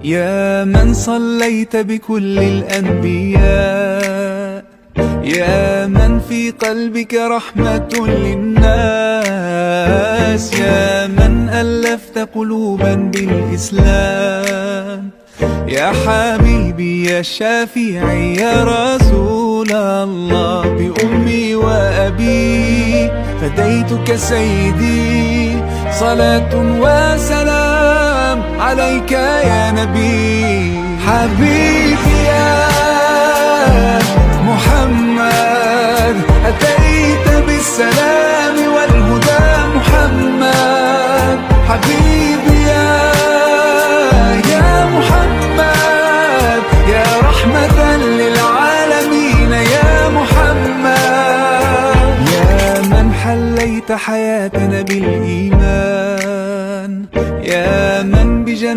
يا من صليت بكل الأنبياء، يا من في قلبك رحمة للناس، يا من ألفت قلوبا بالإسلام، يا حبيبي يا شافعي يا رسول الله، بأمي وأبي فديتك سيدي، صلاة وسلام عليك يا نبي. حبيبي يا محمد أتيت بالسلام والهدى محمد، حبيبي يا محمد يا رحمة للعالمين يا محمد، يا من حليت حياتنا بالإيمان،